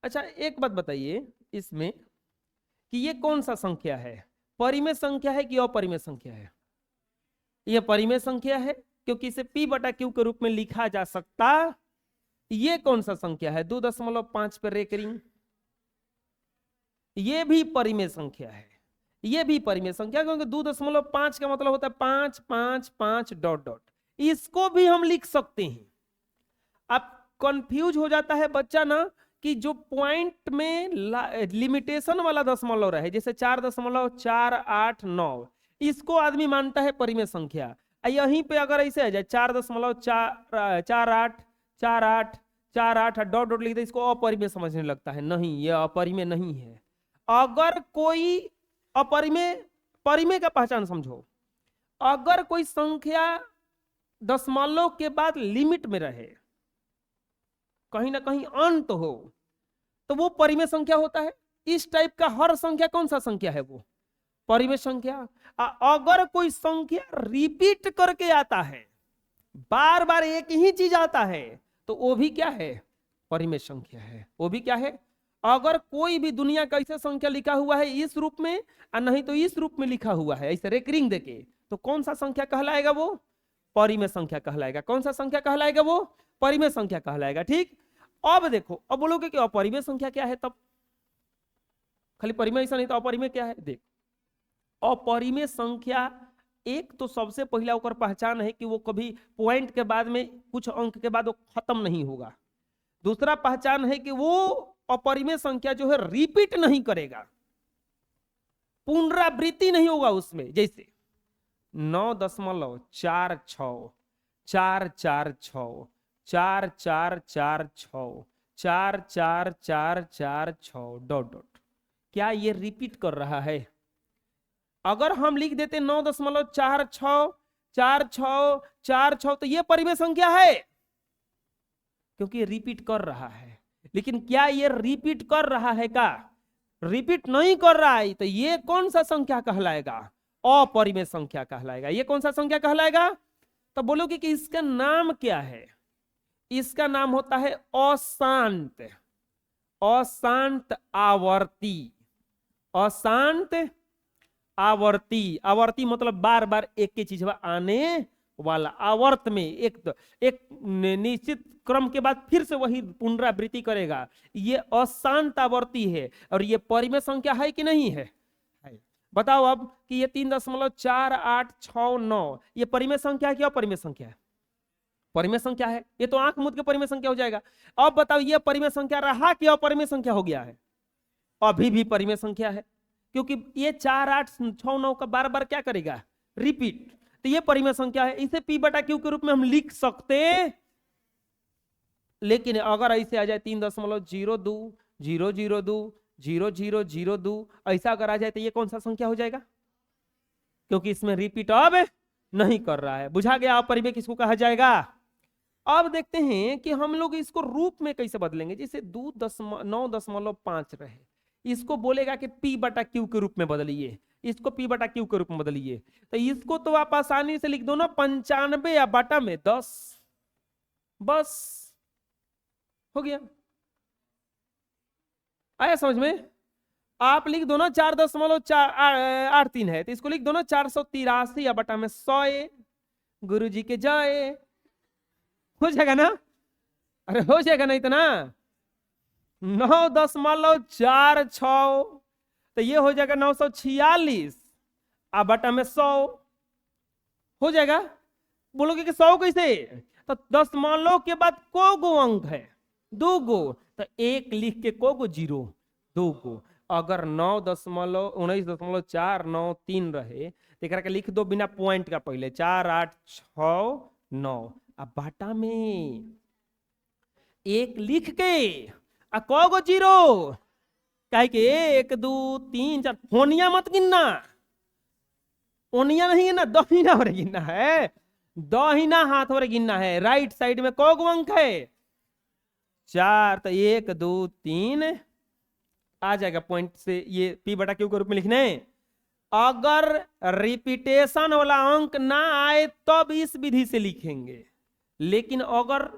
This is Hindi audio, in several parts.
अच्छा एक बात बताइए इसमें कि ये कौन सा संख्या है, परिमेय संख्या है कि अपरिमेय संख्या है? ये परिमेय संख्या है क्योंकि इसे p बटा क्यू के रूप में लिखा जा सकता। ये कौन सा संख्या है, 2.5 पे रेकरिंग, ये भी परिमेय संख्या है, ये भी परिमेय संख्या, क्योंकि 2.5 का मतलब होता है 5 5 5 डॉट डॉट, इसको भी हम लिख सकते हैं। अब कंफ्यूज हो जाता है बच्चा ना कि जो पॉइंट में लिमिटेशन वाला दशमलव रहे, जैसे 4.489, इसको आदमी मानता है परिमेय संख्या। यहीं पे अगर ऐसे आ जाए 4.4848 डॉट डॉट लिख दे, इसको अपरिमेय समझने लगता है। नहीं, ये अपरिमेय नहीं है। अगर कोई अपरिमेय, परिमेय का पहचान समझो, अगर कोई संख्या दशमलव के बाद लिमिट में रहे, कहीं ना कहीं अंत हो, तो वो परिमेय संख्या होता है। इस टाइप का हर संख्या कौन सा संख्या है, वो परिमेय संख्या। अगर कोई संख्या रिपीट करके आता है, बार बार एक ही चीज आता है, तो वो भी क्या है, परिमेय संख्या है। वो भी क्या है, अगर कोई भी दुनिया का ऐसा संख्या लिखा हुआ है इस रूप में और नहीं तो इस रूप में लिखा हुआ है ऐसे रेकरिंग देके, तो कौन सा संख्या कहलाएगा, वो परिमेय संख्या कहलाएगा। कौन सा संख्या कहलाएगा, वो परिमेय संख्या कहलाएगा। ठीक, अब देखो, अब बोलोगे कि अपरिमेय संख्या क्या है, तब खाली परिमेय ऐसा नहीं तो अपरिमेय क्या है। देख, अपरिमेय संख्या एक तो सबसे पहला ओकर पहचान है कि वो कभी पॉइंट के बाद में कुछ अंक के बाद वो खत्म नहीं होगा। दूसरा पहचान है कि वो अपरिमेय संख्या जो है रिपीट नहीं करेगा, पुनरावृत्ति नहीं होगा उसमें। जैसे 9.46 446 4446 444446 डॉट डॉट, क्या ये रिपीट कर रहा है? अगर हम लिख देते 9.464646 तो ये परिमेय संख्या है, क्योंकि रिपीट कर रहा है। लेकिन क्या ये रिपीट कर रहा है का? रिपीट नहीं कर रहा है, तो ये कौन सा संख्या कहलाएगा? अपरिमेय संख्या कहलाएगा। ये कौन सा संख्या कहलाएगा? तो बोलोगे कि इसका नाम क्या है? इसका नाम होता है अशांत, अशांत आवर्ती, अशांत आवर्ती। आवर्ती मतलब बार बार एक ही चीज आने वाला, आवर्त में एक निश्चित क्रम के बाद फिर से वही पुनरावृत्ति करेगा, ये अशांत आवर्ती है। और ये परिमेय संख्या है कि नहीं है? बताओ अब कि ये 3.4869 ये परिमेय संख्या है कि अपरिमेय संख्या है? परिमेय संख्या है। ये तो आंख मूंद के परिमेय संख्या हो जाएगा। अब बताओ ये परिमेय संख्या रहा कि अपरिमेय संख्या हो गया है? अभी भी परिमेय संख्या है, क्योंकि ये 4869 का बार बार क्या करेगा, रिपीट। तो ये परिमेय संख्या है, इसे p बटा क्यू के रूप में हम लिख सकते। लेकिन अगर ऐसे आ जाए 3.0200200002 ऐसा अगर आ जाए तो ये कौन सा संख्या हो जाएगा? क्योंकि इसमें रिपीट अब नहीं कर रहा है। बुझा गया अपरिमेय किसको कहा जाएगा? अब देखते हैं कि हम लोग इसको रूप में कैसे बदलेंगे। जैसे 9.5 रहे, इसको बोलेगा कि p बटा क्यू के रूप में बदलिए, इसको p बटा क्यू के रूप में बदलिए। तो इसको तो आप आसानी से लिख दो ना 95 या बटा में 10, बस हो गया। आया समझ में? आप लिख दो ना 4.483 है, तो इसको लिख दो ना 483 या बटा में 100, गुरु जी के जाए, हो जाएगा ना? अरे हो जाएगा ना इतना? 9.46 तो ये हो जाएगा 946 अब बटा में 100 हो जाएगा। बोलोगे कि 100 कैसे? तो दशमलव के बाद को गो अंक है? 2 गो, तो 1 लिख के को गो 0, 2 गो। अगर 9.19.493 रहे तो एक लिख दो बिना पॉइंट का पहले 4869 अब बाटा में 1 लिख के आ को गो 0, कहे कि 1 2 3 4 फोनिया मत गिनना, ओनिया नहीं गिनना, दहिना हो गिनना है, दहिना हाथ हो गिनना है। राइट साइड में को गो अंक है? 4, तो 1 2 3 आ जाएगा पॉइंट से ये p बटा क्यू के रूप में लिखने। अगर रिपीटेशन वाला अंक ना आए तब इस विधि से लिखेंगे, लेकिन अगर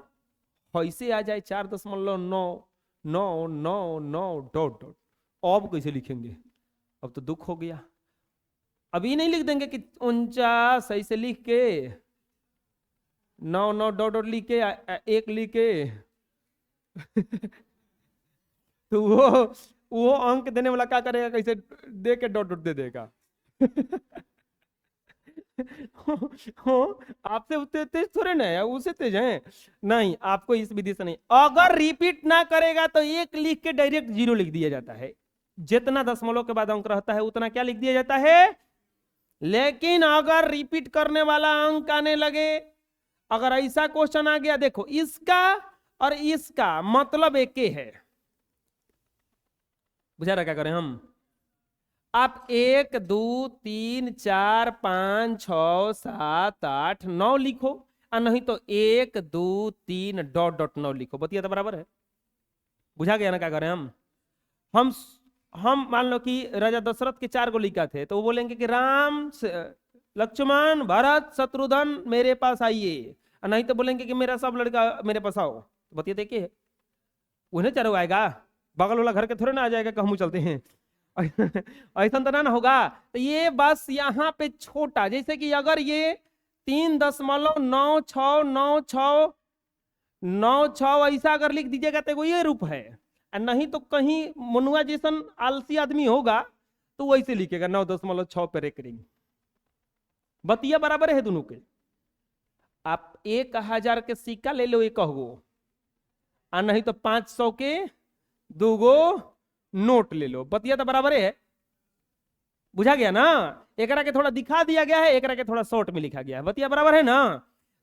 ऐसे आ जाए 4.9 9 9 9 डॉट डॉट। अब कैसे लिखेंगे? अब तो दुख हो गया। अभी नहीं लिख देंगे कि 49 ऐसे लिख के 9 9 डॉट डॉट लिख के एक लिख के तो वो अंक देने वाला क्या करेगा? कैसे दे के डॉट डॉट दे देगा? हो, आपसे उतने तेज थोड़े ना है, उससे तेज हैं। नहीं, आपको इस विधि से नहीं, अगर रिपीट ना करेगा तो एक लिख के डायरेक्ट 0 लिख दिया जाता है। जितना दशमलव के बाद अंक रहता है उतना क्या लिख दिया जाता है। लेकिन अगर रिपीट करने वाला अंक आने लगे, अगर ऐसा क्वेश्चन आ गया, देखो इसका और इसका मतलब एक ही है। बुझा रहा? क्या करें हम? आप 1 2 3 4 5 6 7 8 9 लिखो, और नहीं तो 1 2 3 डॉट डॉट 9 लिखो। बतिया तो बराबर है। बुझा गया ना? क्या करें हम मान लो कि राजा दशरथ के 4 गो लिखा थे, तो वो बोलेंगे कि राम लक्ष्मण भरत शत्रुघ्न मेरे पास आइए, और नहीं तो बोलेंगे कि मेरा सब लड़का मेरे पास आओ। तो बतिया देखिए, उन्हें चारों आएगा, बगल वाला घर के थोड़े ना आ जाएगा कि हम चलते हैं। ऐसा तो ना होगा। तो ये बस यहाँ पे छोटा, जैसे कि अगर ये 3.969696 ऐसा अगर लिख दीजिएगा तो ये रूप है, और नहीं तो कहीं मनुआ जैसन आलसी आदमी होगा तो वो ऐसे लिखेगा 9.6 पे रेकरिंग। बतिया बराबर है दोनों के। आप 1000 के सिक्का ले लो 1 गो, और नहीं तो 500 के 2 गो नोट ले लो। बतिया तो बराबर है। बुझा गया ना? एकरा के थोड़ा दिखा दिया गया है, एकरा के थोड़ा शॉर्ट में लिखा गया है। बतिया बराबर है ना?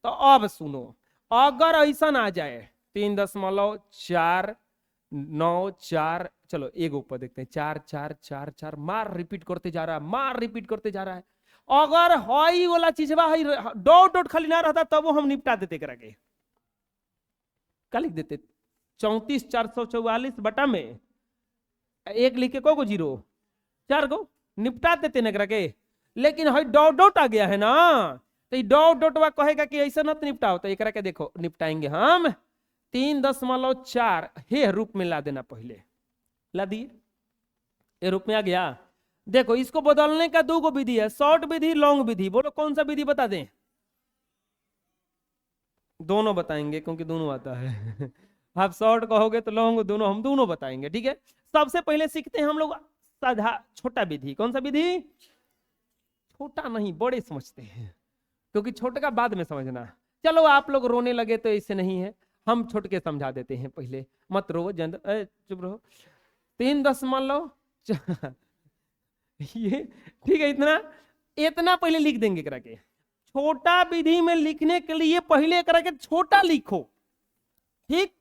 तो अब सुनो, अगर ऐसा आ जाए 3.494, चलो एक ऊपर देखते हैं, 4 4 4 4 मार रिपीट करते जा रहा है, मार रिपीट करते जा रहा है। अगर हई वाला चीजवा डॉट डॉट खाली ना रहता तब वो हम निपटा देते करा के। क्या लिख देते? 34,444 बटा में 1 लिख के को 0 4 गो निपटा देते न करा के। लेकिन हई डॉट डॉट आ गया है ना, तो डॉट डॉट वा कहेगा कि ऐसा न निपटाओ, तो एक के देखो निपटाएंगे हम 3.4 हे रूप में ला देना। पहले ला दिए, ये रूप में आ गया। देखो इसको बदलने का 2 गो विधि है, शॉर्ट विधि, लॉन्ग विधि। बोलो कौन सा विधि बता दें? दोनों बताएंगे, क्योंकि दोनों आता है। आप शॉर्ट कहोगे तो लॉन्ग, दोनों हम दोनों बताएंगे। ठीक है, सबसे पहले सीखते हैं हम लोग साधा छोटा विधि। कौन सा विधि? छोटा नहीं, बड़े समझते हैं, क्योंकि छोटे का बाद में समझना। चलो आप लोग रोने लगे तो ऐसे नहीं है, हम छोटे के समझा देते हैं। पहले मत रो, चुप रहो। 3.4 ये ठीक है, इतना पहले लिख देंगे करा के। छोटा विधि में लिखने के लिए पहले करा के छोटा लिखो। ठीक,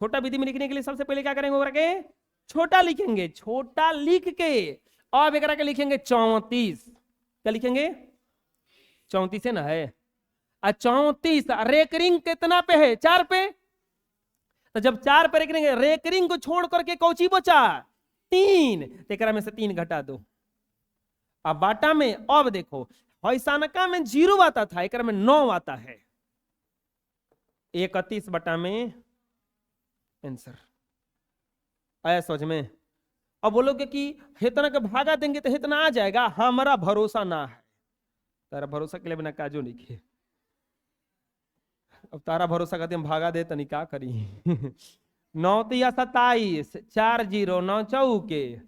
छोटा विधि में लिखने के लिए सबसे पहले क्या करेंगे? करा के छोटा लिखेंगे। छोटा लिख के अब एक के लिखेंगे 34। क्या लिखेंगे? 34 है ना? है 34। रेकरिंग कितना पे है? 4 पे। तो जब 4 पे रेकरिंग को छोड़ करके कौची बचा? 3। तो में से 3 घटा दो। अब बाटा में अब देखो, हईसानका में 0 आता था, एक में 9 आता है। 31 बटा में आंसर आया समझ में? अब बोलोगे कि इतना के भागा देंगे तो इतना आ जाएगा। हमारा भरोसा ना है। तारा भरोसा के लिए बिना काजो लिखे। अब तारा भरोसा करते हम भागा दे तो नहीं क्या करी। 9 तिया 27, 4 0 9 चौके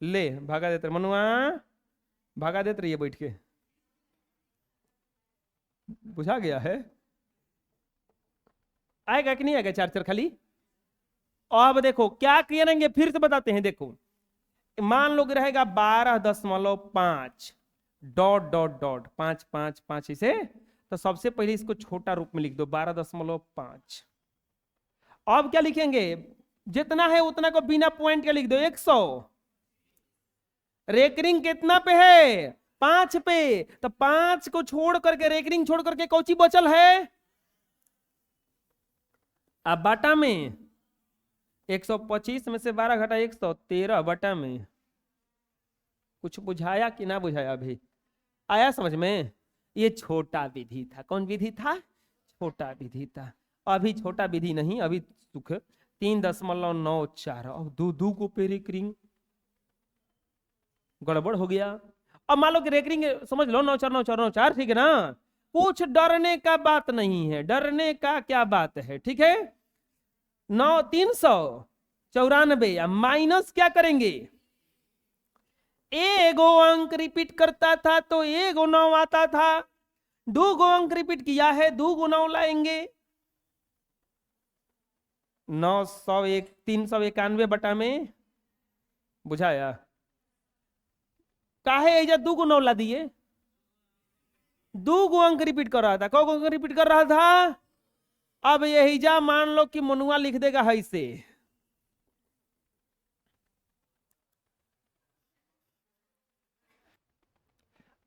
ले भागा देते मनुआ, भागा देते रहिए बैठ के। बुझा गया है? आएगा कि नहीं आएगा? 4 4 खाली। अब देखो क्या करेंगे, फिर से बताते हैं। देखो मान लो कि रहेगा 12.5 डॉट डॉट डॉट 5 5 5 इसे, तो सबसे पहले इसको छोटा रूप में लिख दो 12.5। अब क्या लिखेंगे? जितना है उतना को बिना पॉइंट के लिख दो 100। रेकरिंग कितना पे है? 5 पे। तो 5 को छोड़ करके, रेकरिंग छोड़ करके कौची बचल है? अब बाटा में 125 में से 12 घटा 113 बटा में। कुछ बुझाया कि ना बुझाया? अभी आया समझ में? ये छोटा विधि था। कौन विधि था? छोटा विधि था। अभी छोटा विधि नहीं, अभी सुख 3.94। अब दो को पे रेकरिंग गड़बड़ हो गया। अब मान लो कि रेकरिंग समझ लो 949494, ठीक है ना। कुछ डरने का बात नहीं है, डरने का क्या बात है, ठीक है। 394 या माइनस क्या करेंगे, एगो अंक रिपीट करता था तो एगो 9 आता था, 2 गो अंक रिपीट किया है 2 गो 9 लाएंगे। 901 391 बटा में बुझाया काहे एजा 2 गो 9 ला दिए, 2 गो अंक रिपीट कर रहा था, कौ अंक रिपीट कर रहा था। अब यही जा मान लो कि मनुआ लिख देगा है से,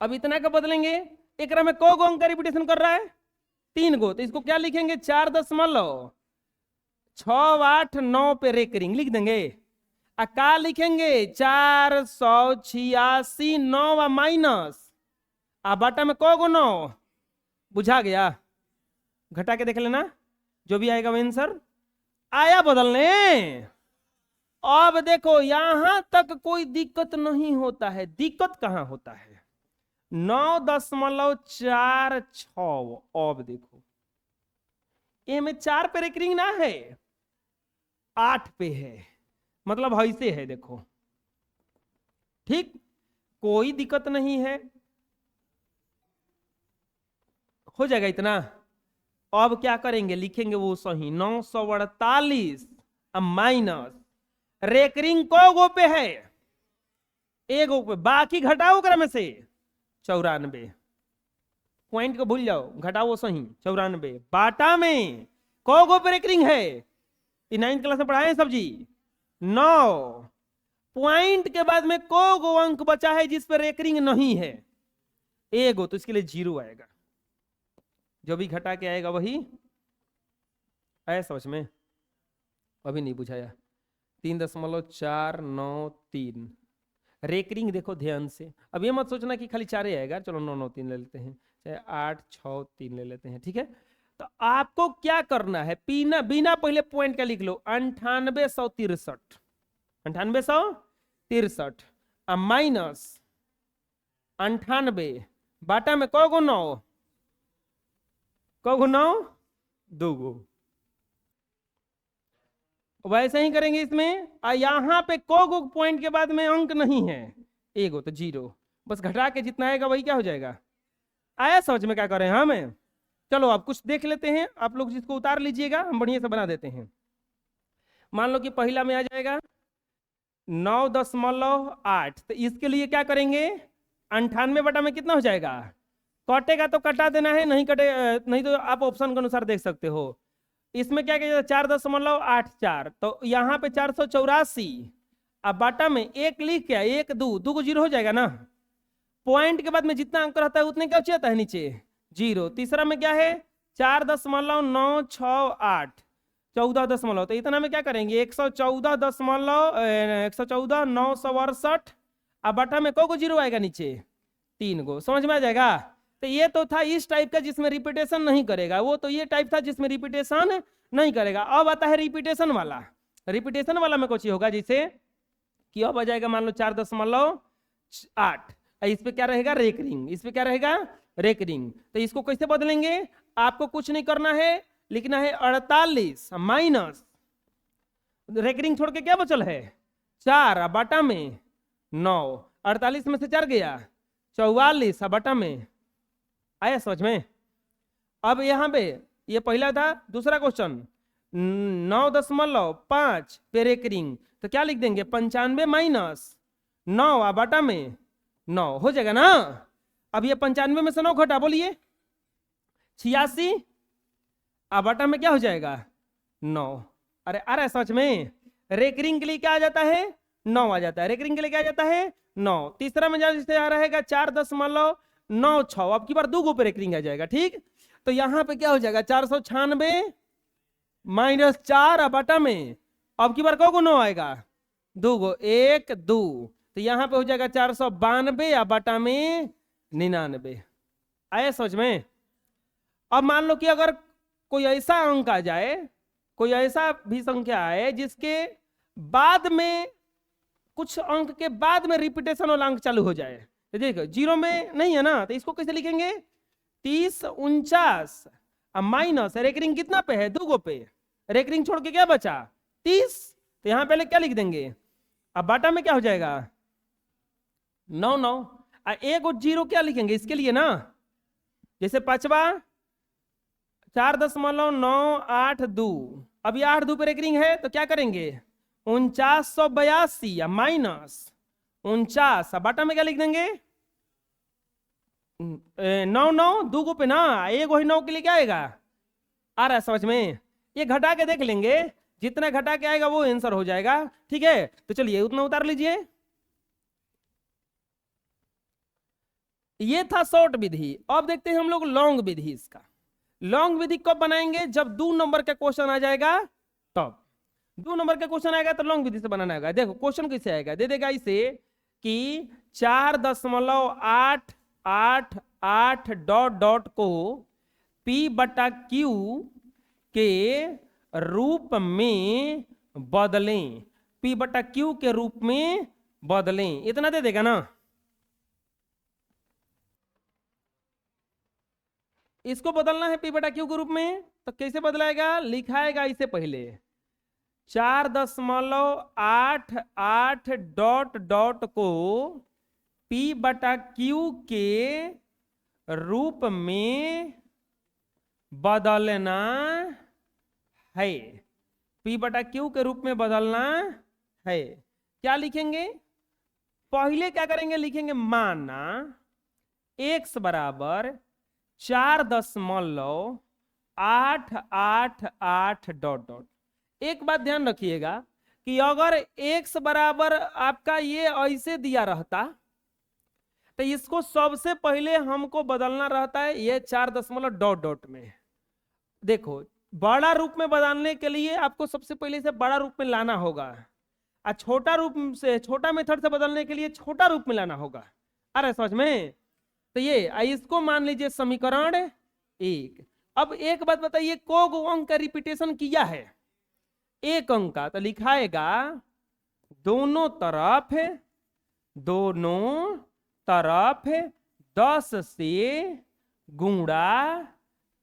अब इतना का बदलेंगे, एक में कौ गो अंक का रिपीटेशन कर रहा है 3 गो, तो इसको क्या लिखेंगे 4.689 पे रेकरिंग लिख देंगे। का लिखेंगे 486 9 माइनस बटा में कौ गो 9, बुझा गया, घटा के देख लेना जो भी आएगा वो आंसर आया बदलने। अब देखो यहां तक कोई दिक्कत नहीं होता है, दिक्कत कहां होता है 9.46। अब देखो ये में 4 पे रेकरिंग ना है 8 पे है, मतलब ऐसे है देखो, ठीक, कोई दिक्कत नहीं है, हो जाएगा इतना। अब क्या करेंगे लिखेंगे वो सही 948 माइनस रेकरिंग को गो पे है, एगो पे, बाकी घटाओ कर में से 94, पॉइंट को भूल जाओ, घटाओ सही 94 बाटा में को गो पे रेकरिंग है, 9th क्लास में पढ़ाए सब्जी 9 पॉइंट के बाद में को गो अंक बचा है जिस पर रेकरिंग नहीं है, एगो, तो इसके लिए 0 आएगा, जो भी घटा के आएगा वही आया समझ में। अभी नहीं बुझाया 3.493 रेकरिंग देखो ध्यान से, अब ये मत सोचना कि खाली 4 ही आएगा, चलो 993 ले लेते हैं, चाहे 863 ले लेते हैं, ठीक है। तो आपको क्या करना है, बिना बिना पहले पॉइंट का लिख लो 9863 9863 माइनस 98 बाटा में कौ गो 9, कौ गो 9 2 गो, वैसे ही करेंगे इसमें। यहां पे को गो पॉइंट के बाद में अंक नहीं है, एगो तो 0, बस घटा के जितना आएगा वही क्या हो जाएगा। आया समझ में क्या कर रहे हैं हमें। चलो अब कुछ देख लेते हैं, आप लोग जिसको उतार लीजिएगा हम बढ़िया से बना देते हैं। मान लो कि पहला में आ जाएगा 9.8, तो इसके लिए क्या करेंगे 98 बटा में कितना हो जाएगा, कटेगा तो कटा देना है, नहीं कटे नहीं तो आप ऑप्शन के अनुसार देख सकते हो। इसमें क्या किया 4.84, तो यहाँ पे 484, अब बाटा में 1 लिख के 1 2 2 को 0 हो जाएगा ना, पॉइंट के बाद में जितना अंक रहता है उतने क्या जाता है नीचे 0। तीसरा में क्या है 4.968 14 तो इतना में क्या करेंगे 114.968 अब बटा में को 0 आएगा नीचे 3 गो, समझ में आ जाएगा। तो ये तो था इस टाइप का जिसमें रिपीटेशन नहीं करेगा, वो तो ये टाइप था जिसमें रिपीटेशन नहीं करेगा। अब आता है रिपीटेशन वाला, रिपीटेशन वाला में कुछ होगा जैसे कि अब आ जाएगा मान लो 4.8, इस पे क्या रहेगा रेकरिंग, इस पे क्या रहेगा रेकरिंग। तो इसको कैसे बदलेंगे, आपको कुछ नहीं करना है, लिखना है 48 माइनस रेकरिंग छोड़ के क्या बचल है 4 बटा में 9, 48 में से 4 गया 44 बटा में, आया समझ में। अब यहां पे ये पहला था, दूसरा क्वेश्चन 9.5 पे रेकरिंग, तो क्या लिख देंगे 95 माइनस 9 बटा में 9 हो जाएगा ना। अब ये 95 में से 9 घटा बोलिए 86 बटा में क्या हो जाएगा 9। अरे अरे सच में रेकरिंग के लिए क्या आ जाता है 9 आ जाता है, रेकरिंग के लिए क्या आ जाता है 9। तीसरा में जैसे आ रहेगा 4.96, अब की बार 2 गो पे रेकरिंग आ जाएगा, ठीक। तो यहां पे क्या हो जाएगा 496 माइनस 4 बटा में, अब की बार को 9 आएगा 2 गो 1 2, तो यहां पे हो जाएगा 492 बटा में 99। आया समझ में। अब मान लो कि अगर कोई ऐसा अंक आ जाए कोई ऐसा भी संख्या है जिसके बाद में कुछ अंक के बाद में रिपीटेशन वाला अंक चालू हो जाए, तो देखो 0 में नहीं है ना, तो इसको कैसे लिखेंगे? 30 49 माइनस रेकरिंग कितना पे है? 2 पे, रेकरिंग छोड़ के क्या बचा? 30। तो यहां पहले क्या लिख देंगे? अब बाटा में क्या हो जाएगा? 9 9। एक और 0 क्या लिखेंगे इसके लिए ना? जैसे पांचवा 4.982, अब ये 8 2 पे रेकरिंग है तो क्या करेंगे? 4982 या माइनस 49, बाटा में क्या लिख देंगे? 9 9 2 पे ना, एक वही 9 के लिए क्या आएगा? आ रहा है समझ में? ये घटा के देख लेंगे, जितना घटा के आएगा वो आंसर हो जाएगा। ठीक है, तो चलिए उतना उतार लीजिए। ये था शॉर्ट विधि। अब देखते हैं हम लोग लॉन्ग विधि। इसका लॉन्ग विधि कब बनाएंगे? जब 2 नंबर का क्वेश्चन आ जाएगा तब। 2 नंबर का क्वेश्चन आएगा तो लॉन्ग विधि से बनाना होगा। देखो क्वेश्चन कैसे आएगा, दे देगा इसे कि 4.888 डॉट डॉट को P/Q के रूप में बदलें, P/Q के रूप में बदलें, इतना दे देगा ना। इसको बदलना है P/Q के रूप में, तो कैसे बदलाएगा? लिखाएगा इसे पहले 4.88 डॉट डॉट को P/Q के रूप में बदलना है, P/Q के रूप में बदलना है। क्या लिखेंगे? पहले क्या करेंगे? लिखेंगे माना x बराबर 4.888 डॉट डॉट। एक बात ध्यान रखिएगा कि अगर x बराबर आपका ये ऐसे दिया रहता तो इसको सबसे पहले हमको बदलना रहता है ये 4 डॉट डॉट में। देखो बड़ा रूप में बदलने के लिए आपको सबसे पहले इसे बड़ा रूप में लाना होगा, और छोटा रूप से, छोटा मेथड से बदलने के लिए छोटा रूप में लाना होगा। अरे समझ में? तो ये इसको मान लीजिए समीकरण 1। अब एक बात बताइए, को अंक का रिपीटेशन किया है? 1 अंक का, तो लिखाएगा दोनों तरफ 10 से गुणा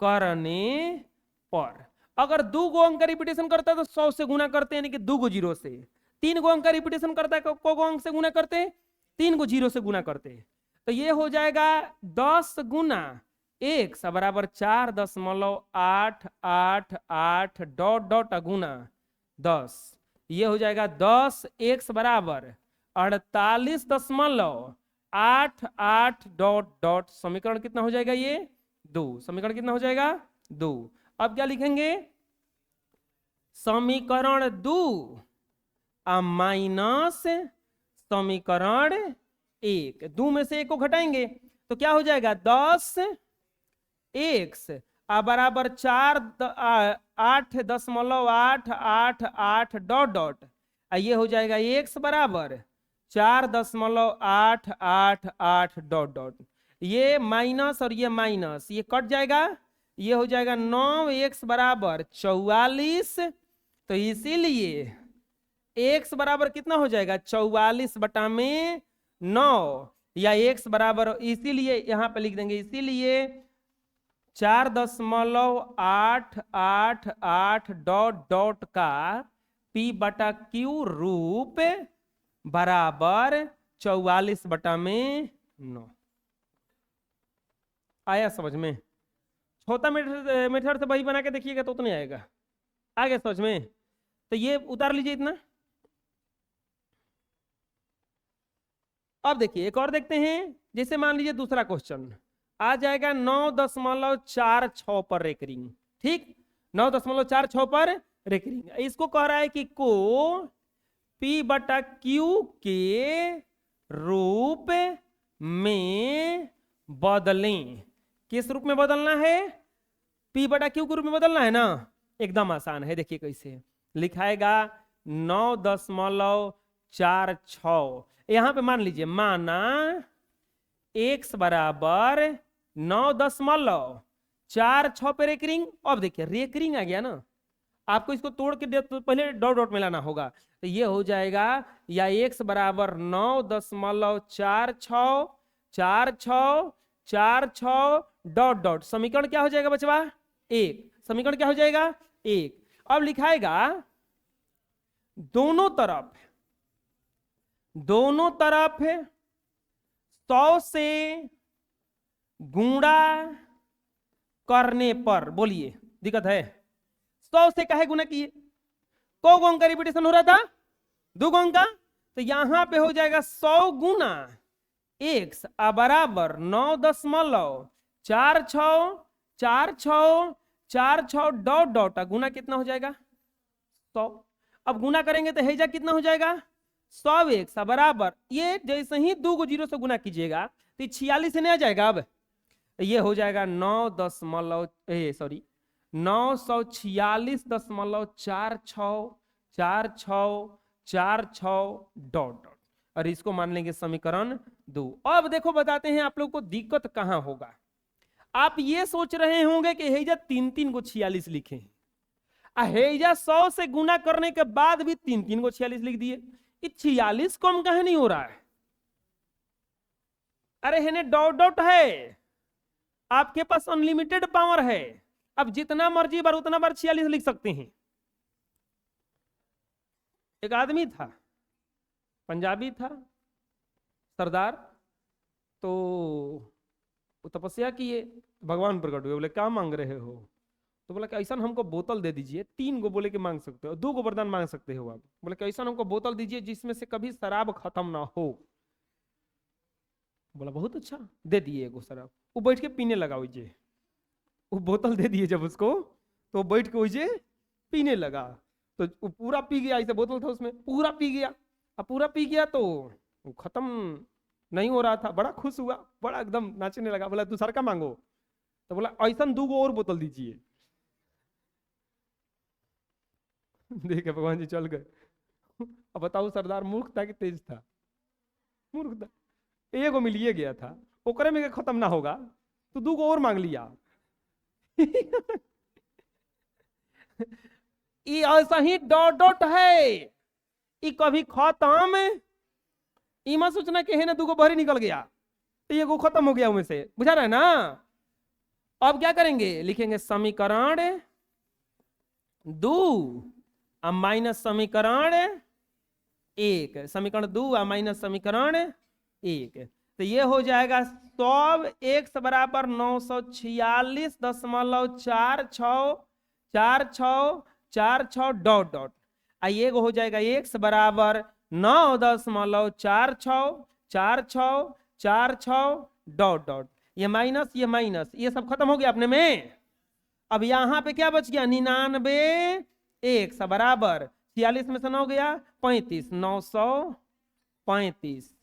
करने पर। अगर 2 अंक का रिपीटेशन करता है तो 100 से गुणा करते हैं, यानी कि 2 0 से। 3 अंक का रिपीटेशन करता है, को अंक से गुणा करते हैं, 3 0 से गुणा करते हैं। तो ये हो जाएगा 10 गुना x बराबर 4.888 डॉट डॉट गुना 10। ये हो जाएगा 10 x बराबर 48.88 डॉट डॉट। समीकरण कितना हो जाएगा? ये 2। समीकरण कितना हो जाएगा? 2। अब क्या लिखेंगे? समीकरण 2 माइनस समीकरण 1। 2 में से 1 को घटाएंगे तो क्या हो जाएगा? 10 x बराबर 8.888 डॉट डॉट। ये हो जाएगा x बराबर 4.888 डॉट डॉट। ये माइनस और ये माइनस ये कट जाएगा, ये हो जाएगा 9x बराबर 44। तो इसीलिए x बराबर कितना हो जाएगा? 44/9, या x बराबर, इसीलिए यहां पे लिख देंगे, इसीलिए 4.888 डॉट डॉट का P/Q रूप बराबर 44/9। आया समझ में? छोटा मेथड से वही बना के देखिएगा तो उतना आएगा। आ गया समझ में? तो ये उतार लीजिए इतना। अब देखिए एक और देखते हैं। जैसे मान लीजिए दूसरा क्वेश्चन आ जाएगा 9.46 पर रेकरिंग। ठीक, 9.46 पर रेकरिंग। इसको कह रहा है कि को P/Q के रूप में बदलें। किस रूप में बदलना है? P/Q के रूप में बदलना है ना। एकदम आसान है, देखिए कैसे लिखाएगा। 9.46 यहां पे मान लीजिए, माना x बराबर 9.46 पे रेकरिंग। अब देखिए रेकरिंग आ गया ना। आपको इसको तोड़ के तो पहले डॉट डॉट में लाना होगा। तो ये हो जाएगा या x बराबर 9.46 डॉट डॉट, समीकरण क्या हो जाएगा बचवा? 1। समीकरण क्या हो जाएगा? 1। अब लिखाएगा दोनों तरफ 100 से गुणा करने पर, बोलिए दिक्कत है? 100 से काहे गुना किए? को अंक का रिपीटेशन हो रहा था, 2 अंक का, तो यहां पे हो जाएगा 100 गुना x बराबर 9.46 डॉट डॉट, गुना कितना हो जाएगा? 100। अब गुना करेंगे तो हेजा कितना हो जाएगा? 100x बराबर, ये जैसे ही 2 को 0 से गुना कीजिएगा तो 46 से नहीं आ जाएगा। अब ये हो जाएगा 946.46 डॉट डॉट, और इसको मान लेंगे समीकरण 2। अब देखो बताते हैं आप लोग को दिक्कत कहां होगा। आप ये सोच रहे होंगे कि हेजा 3 को 46 लिखे, हेजा 100 से गुना करने के बाद भी 3 को 46 लिख दिए, ये 46 कम कहे नहीं हो रहा है? अरे है डॉट डॉट है, आपके पास अनलिमिटेड पावर है, अब जितना मर्जी बार उतना बार 46 लिख सकते हैं। एक आदमी था, पंजाबी था, सरदार, तो वो तपस्या किए, भगवान प्रकट हुए, बोले क्या मांग रहे हो? तो बोला कि ऐसा हमको बोतल दे दीजिए, 3 को बोले कि मांग सकते हो, 2 को वरदान मांग सकते हो आप। बोले कि ऐसा हमको बोतल दीजिए जिसमें से कभी शराब खत्म ना हो। बोला बहुत अच्छा, दे दिए एगो शराब। वो बैठ के पीने लगा, वही वो बोतल दे दिए जब उसको, तो बैठ के वही पीने लगा, तो वो पूरा पी गया। ऐसे बोतल था उसमें, पूरा पी गया। अब पूरा पी गया तो वो खत्म नहीं हो रहा था, बड़ा खुश हुआ, बड़ा एकदम नाचने लगा। बोला दूसरा का मांगो, तो बोला ऐसा 2 और बोतल दीजिए। देखे भगवान जी चल गए। अब बताओ सरदार मूर्ख था कि तेज था? मूर्ख था, एगो मिलिए गया था, ओकरे में खत्म ना होगा तो 2 और मांग लिया। ये ऐसा ही डॉट डॉट है, ये कभी खत्म, ये मत सोचना कि है ना 2 बाहर निकल गया तो ये खत्म हो गया उनमें से, बुझा रहा है ना? अब क्या करेंगे, लिखेंगे समीकरण 2 माइनस समीकरण 1, समीकरण 2 माइनस समीकरण 1, तो ये हो जाएगा सब x बराबर 946.46 डॉट डॉट, ये हो जाएगा x बराबर 9.46 डॉट डॉट, ये माइनस ये सब खत्म हो गया अपने में। अब यहां पे क्या बच गया? 99, x बराबर 46 में से 9 गया 35, 935,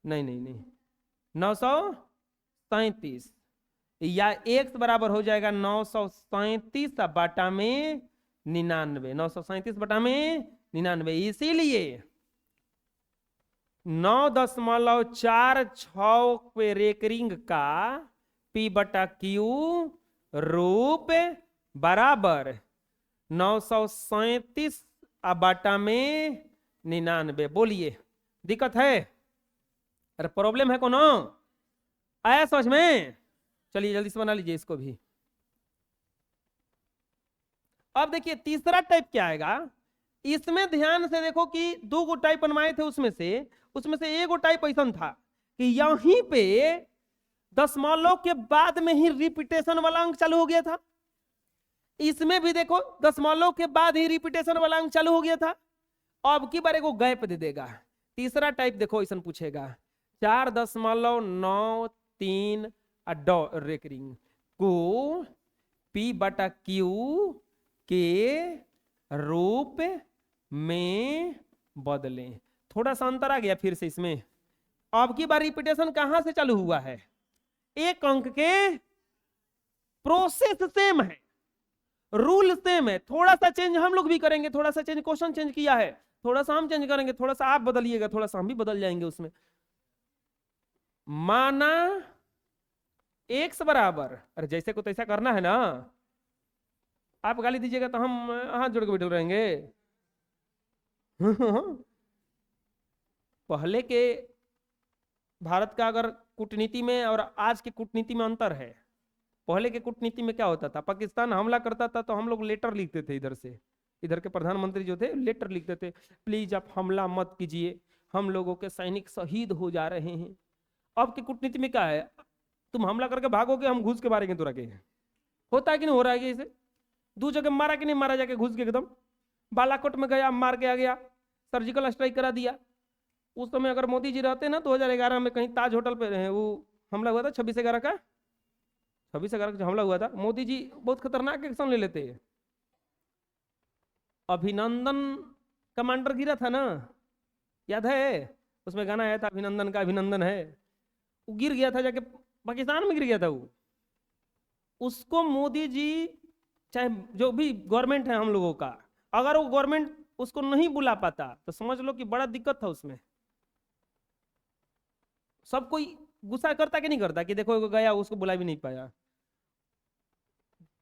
नहीं 937, या x बराबर हो जाएगा 937 बटा में 99, 937 बटा में 99। इसीलिए 9.46 पे रेकरिंग का P बटा Q रूप बराबर 937 बटा में 99। बोलिए दिक्कत है? अरे प्रॉब्लम है कोनो? आया समझ में? चलिए जल्दी से बना लीजिए इसको भी। अब देखिए तीसरा टाइप क्या आएगा, इसमें ध्यान से देखो कि 2 गो टाइप बनवाए थे, उसमें से एगो टाइप ऐसा था कि यहीं पे दशमलव के बाद में ही रिपीटेशन वाला अंक चालू हो गया था। इसमें भी देखो दशमलव के बाद ही रिपीटेशन वाला अंक चालू हो गया था। अब की बार एगो गैप दे देगा। तीसरा टाइप देखो ऐसा पूछेगा 4.93 रेकरिंग को P बटा Q के रूप में बदलें। थोड़ा सा अंतर आ गया फिर से इसमें। अब की बार रिपीटेशन कहां से चालू हुआ है? एक अंक के प्रोसेस सेम है, रूल सेम है, थोड़ा सा चेंज हम लोग भी करेंगे, थोड़ा सा चेंज क्वेश्चन चेंज किया है, थोड़ा सा हम चेंज करेंगे, थोड़ा सा आप बदलिएगा, थोड़ा सा हम भी बदल जाएंगे उसमें। माना x बराबर, अरे जैसे को तैसा करना है ना, आप गाली दीजिएगा तो हम हाथ जोड़ के बैठे रहेंगे। पहले के भारत का अगर कूटनीति में और आज की कूटनीति में अंतर है। पहले के कूटनीति में क्या होता था, पाकिस्तान हमला करता था तो हम लोग लेटर लिखते थे, इधर से, इधर के प्रधानमंत्री जो थे लेटर लिखते थे, प्लीज आप हमला मत कीजिए, हम लोगों के सैनिक शहीद हो जा रहे हैं। अब की कूटनीति में क्या है, तुम हमला करके भागोगे, हम घुस के मारेंगे तो रखे। होता है कि नहीं हो रहा है इसे? दो जगह मारा कि नहीं मारा, जाके घुस के एकदम बालाकोट में गया, मार के आ गया, सर्जिकल स्ट्राइक करा दिया। उस समय अगर मोदी जी रहते ना 2011 में कहीं ताज होटल पे रहे, वो हमला हुआ था 26/11 का, 26/11 का हमला हुआ था, मोदी जी बहुत खतरनाक एक्शन ले लेते। अभिनंदन कमांडर गिरा था ना, याद है? उसमें गाना आया था अभिनंदन का अभिनंदन है, वो गिर गया था, जाके पाकिस्तान में गिर गया था वो। उसको मोदी जी, चाहे जो भी गवर्नमेंट है हम लोगों का, अगर वो गवर्नमेंट उसको नहीं बुला पाता तो समझ लो कि बड़ा दिक्कत था उसमें। सब कोई गुस्सा करता कि नहीं करता कि देखो गया, उसको बुला भी नहीं पाया।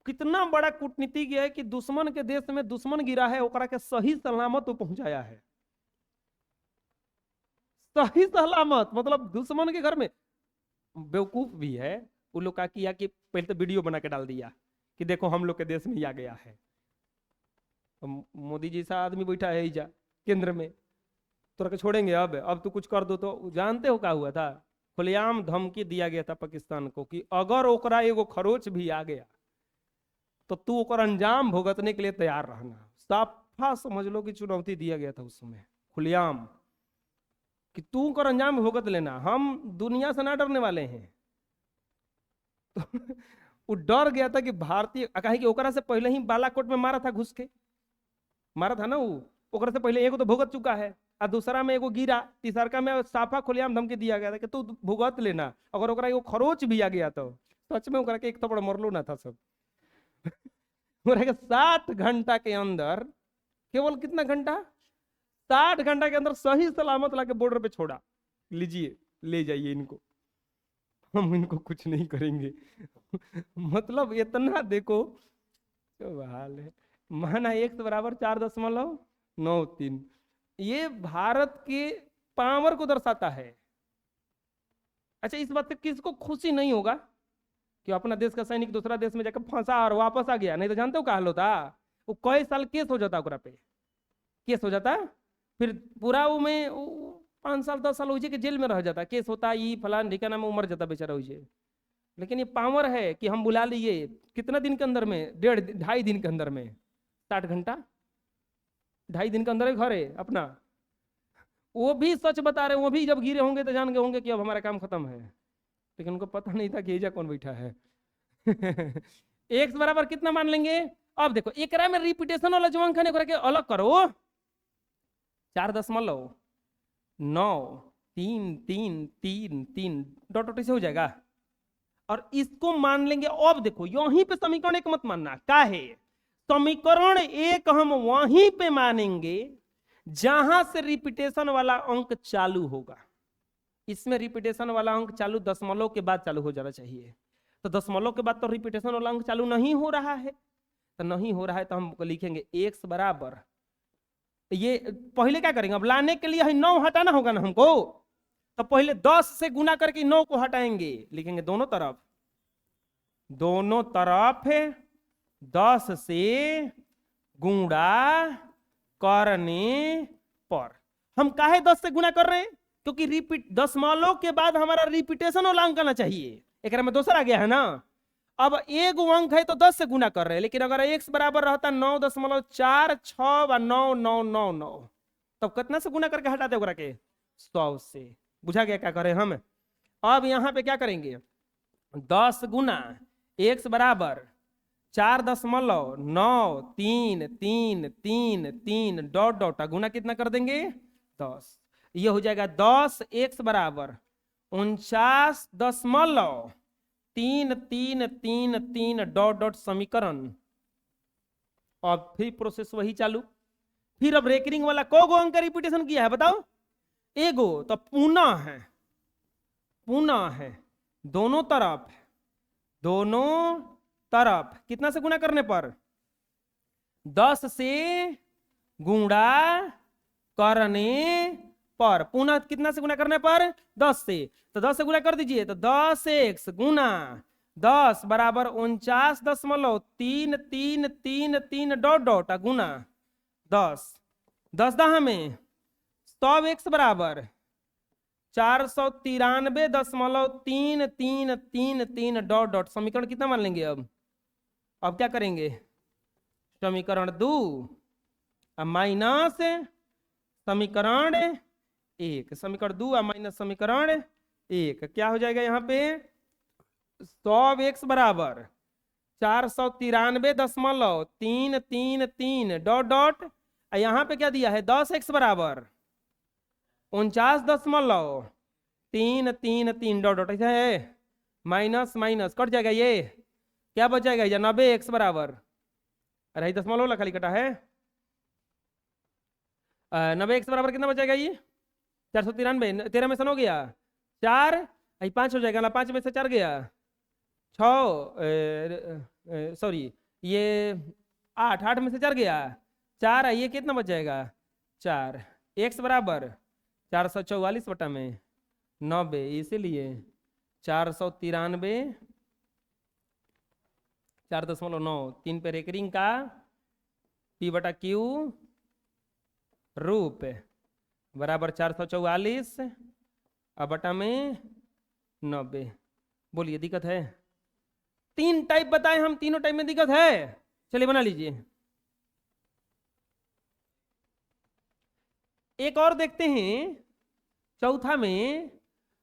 कितना बड़ा कूटनीतिज्ञ है कि दुश्मन के देश में दुश्मन गिरा है, ओकरा के सही सलामत तो पहुंचाया है। सही सलामत मतलब दुश्मन के घर में। बेवकूफ भी है वो लोग, का किया कि पहले तो वीडियो बना के डाल दिया कि देखो हम लोग के देश में आ गया है। तो मोदी जी सा आदमी बैठा है जा केंद्र में, तो छोड़ेंगे? अब तो कुछ कर दो। तो जानते हो क्या हुआ था? खुलेआम धमकी दिया गया था पाकिस्तान को कि अगर ओकरा एगो खरोच भी आ गया तो तू ओकर अंजाम भुगतने के लिए तैयार रहना। साफा समझ लो कि चुनौती दिया गया था उस समय खुलेआम कि तू ओकर अंजाम भुगत लेना, हम दुनिया से ना डरने वाले हैं। तो वो डर गया था कि भारतीय, कहे कि ओकरा से पहले ही बालाकोट में मारा था, घुस के मारा था ना वो, ओकरा से पहले एगो तो भुगत चुका है, और दूसरा में एगो गिरा, तीसरा में साफा खुलेआम धमकी दिया गया था कि तू भुगत लेना, अगर ओकरा एगो खरोच भी आ गया तो सच में ओकरा के एक थप्पड़ मरलो ना था सब। 7 घंटा के अंदर, केवल कितना घंटा, 60 घंटा के अंदर सही सलामत लाके बॉर्डर पे छोड़ा, लीजिए ले जाइए इनको, हम इनको कुछ नहीं करेंगे। मतलब इतना देखो जो हाल है। माना x बराबर 4.93, ये भारत के पावर को दर्शाता है। अच्छा, इस बात से किसको खुशी नहीं होगा कि अपना देश का सैनिक दूसरा देश में जाकर फंसा और वापस आ गया? नहीं तो जानते हो क्या हाल होता, वो कई साल केस हो जाता, ओकरा पे केस हो जाता, फिर पूरा वो में 5 साल 10 साल हो के जेल में रह जाता, केस होता, ये फलान ठिकाना में मर जाता बेचारा हो। लेकिन ये पावर है कि हम बुला लिए कितना दिन के अंदर में, 2.5 दिन के अंदर में, 60 घंटा, 2.5 दिन के अंदर घर है अपना। वो भी सच बता रहे, वो भी जब गिरे होंगे तो जान गए होंगे कि अब हमारा काम खत्म है, लेकिन उनको पता नहीं था कि एजा कौन बैठा है। x बराबर कितना मान लेंगे? अब देखो एकरा में रिपीटेशन वाला जो अंक है अलग करो, 4.933333 डॉट डॉट से हो जाएगा, और इसको मान लेंगे। अब देखो यहीं पे समीकरण एक मत मानना, क्या है समीकरण एक हम वहीं पे मानेंगे जहां से रिपीटेशन वाला अंक चालू होगा। इसमें रिपीटेशन वाला अंक चालू दशमलव के बाद चालू हो जाना चाहिए, तो दशमलव के बाद तो रिपीटेशन वाला अंक चालू नहीं हो रहा है, तो नहीं हो रहा है तो हम लिखेंगे x बराबर, ये पहले क्या करेंगे, अब लाने के लिए 9 हटाना होगा ना हमको, तो पहले 10 से गुना करके 9 को हटाएंगे, लिखेंगे दोनों तरफ 10 से गुणा करने पर। हम काहे 10 से गुणा कर रहे हैं? क्योंकि रिपीट दशमलव के बाद हमारा रिपीटेशन वाला अंक आना चाहिए, एक में दूसरा आ गया है ना। अब एक अंक है तो 10 से गुना कर रहे हैं, लेकिन अगर x बराबर रहता 9.46 तब कितना से गुना करके हटाते ओकरा के? 100 से। बुझा गया क्या करें हम? अब यहां पे क्या करेंगे, 10 गुना x बराबर 4.9333 डॉट डॉट गुना कितना कर देंगे? 10। ये हो जाएगा 10 x बराबर 49.3333 डॉट डॉट समीकरण। और फिर प्रोसेस वही चालू। फिर अब रेकरिंग वाला को अंक का रिपीटेशन किया है बताओ? एगो, तो पुनः है दोनों तरफ कितना से गुना करने पर? 10 से गुणा करने पर, पुनः कितना से गुणा करने पर 10 से, तो 10 से गुणा कर दीजिए, तो 10x गुना 10 बराबर 49.333 डॉट डॉट गुना 10, 10 दहा में 100x बराबर 493.3333 डॉट डॉट। समीकरण कितना मान लेंगे अब क्या करेंगे, समीकरण 2 माइनस समीकरण 1, समीकरण 2 माइनस समीकरण 1, क्या हो जाएगा यहाँ पे 100x बराबर 493.333 डॉट डॉट, यहाँ पे क्या दिया है 10x बराबर 49.333 डॉट डॉट, ऐसा है, माइनस माइनस कट जाएगा, ये क्या बच जाएगा, ये 90x बराबर, अरे दशमलव वाला खाली कटा है, 90x बराबर कितना बच जाएगा, ये 493, 13 में सन हो गया 4, 5 हो जाएगा ना, 5 में से 4 गया 6, सॉरी ये 8, 8 में से 4 गया 4, ये कितना बच जाएगा 4, x बराबर 444 में 90, इसीलिए 493 4.9 3 पे रेकरिंग का P बटा Q रूप बराबर 444 अब बटा में 90। बोलिए दिक्कत है, 3 टाइप बताए हम, तीनों टाइप में दिक्कत है, चलिए बना लीजिए। एक और देखते हैं, चौथा में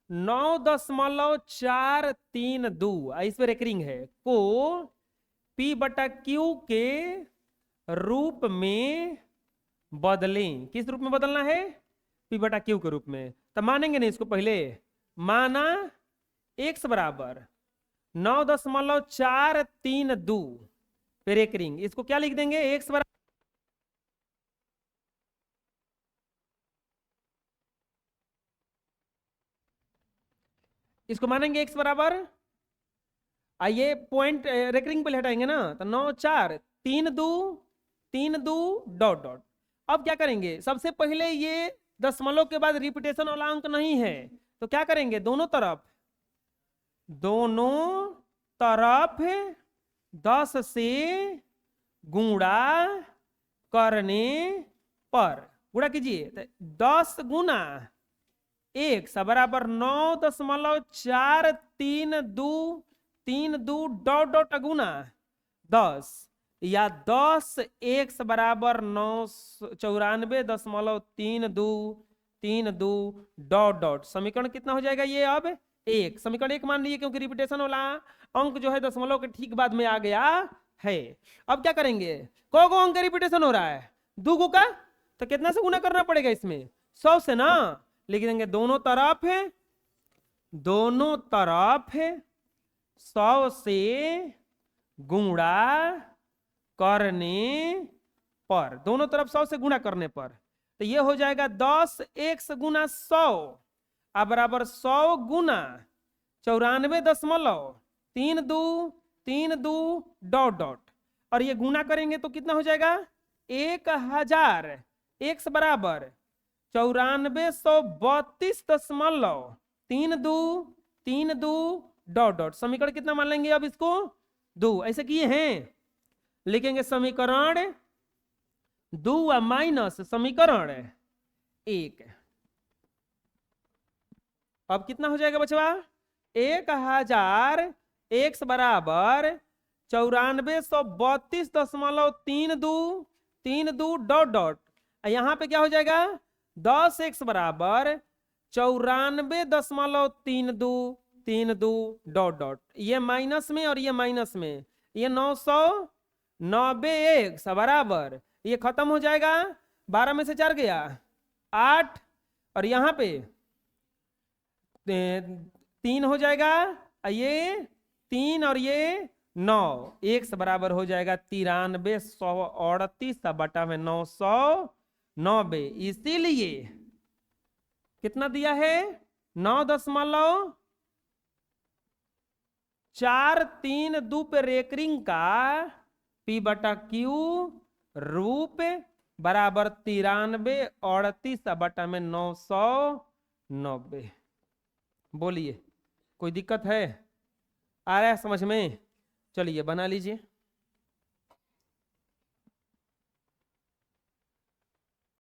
9.432 इस पर रेकरिंग है को P बटा Q के रूप में बदलें। किस रूप में बदलना है, P बटा Q के रूप में, तो मानेंगे नहीं इसको, पहले माना x बराबर 9.432 पे रेकरिंग, इसको क्या लिख देंगे x बराबर, इसको मानेंगे x बराबर, आइए पॉइंट रेकरिंग पे हटाएंगे ना, तो 9.432 डॉट डॉट। अब क्या करेंगे, सबसे पहले ये दशमलव के बाद रिपीटेशन वाला अंक नहीं है, तो क्या करेंगे, दोनों तरफ 10 से गुणा करने पर, गुणा कीजिए, 10 गुना 1 बराबर 9.432 डॉट डॉट गुना 10, या 10x बराबर 994.32 डॉट डॉट। समीकरण कितना हो जाएगा ये अब 1, समीकरण 1 मान लीजिए, क्योंकि रिपीटेशन वाला अंक जो है दशमलव के ठीक बाद में आ गया है। अब क्या करेंगे, को अंक रिपीटेशन हो रहा है, 2 का, तो कितना से गुना करना पड़ेगा इसमें, 100 से ना, लिख देंगे दोनों तरफ है 100 से गुणा करने पर, दोनों तरफ 100 से गुणा करने पर, तो ये हो जाएगा 10x गुना 100 बराबर 100 गुना 94.32 डॉट डॉट, और ये गुना करेंगे तो कितना हो जाएगा 1000, x बराबर 9432.32 डॉट डॉट। समीकरण कितना मान लेंगे अब इसको 2, ऐसे किए हैं, लिखेंगे समीकरण 2 माइनस समीकरण 1। अब कितना हो जाएगा बचवा, 1000 x बराबर 9432.32 डॉट डॉट, यहां पे क्या हो जाएगा 10x बराबर 94.32 डॉट डॉट, ये माइनस में और ये माइनस में, ये 990x बराबर, ये खत्म हो जाएगा, 12 में से 4 गया 8, और यहाँ पे 3 हो जाएगा, ये 3 और ये 9, x बराबर हो जाएगा 9338 बटा में 990। इसीलिए कितना दिया है 9.432 पे रेकरिंग का P बटा Q रूप बराबर 93 38 बटा में 990। बोलिए कोई दिक्कत है? आ रहा है समझ में? चलिए बना लीजिए।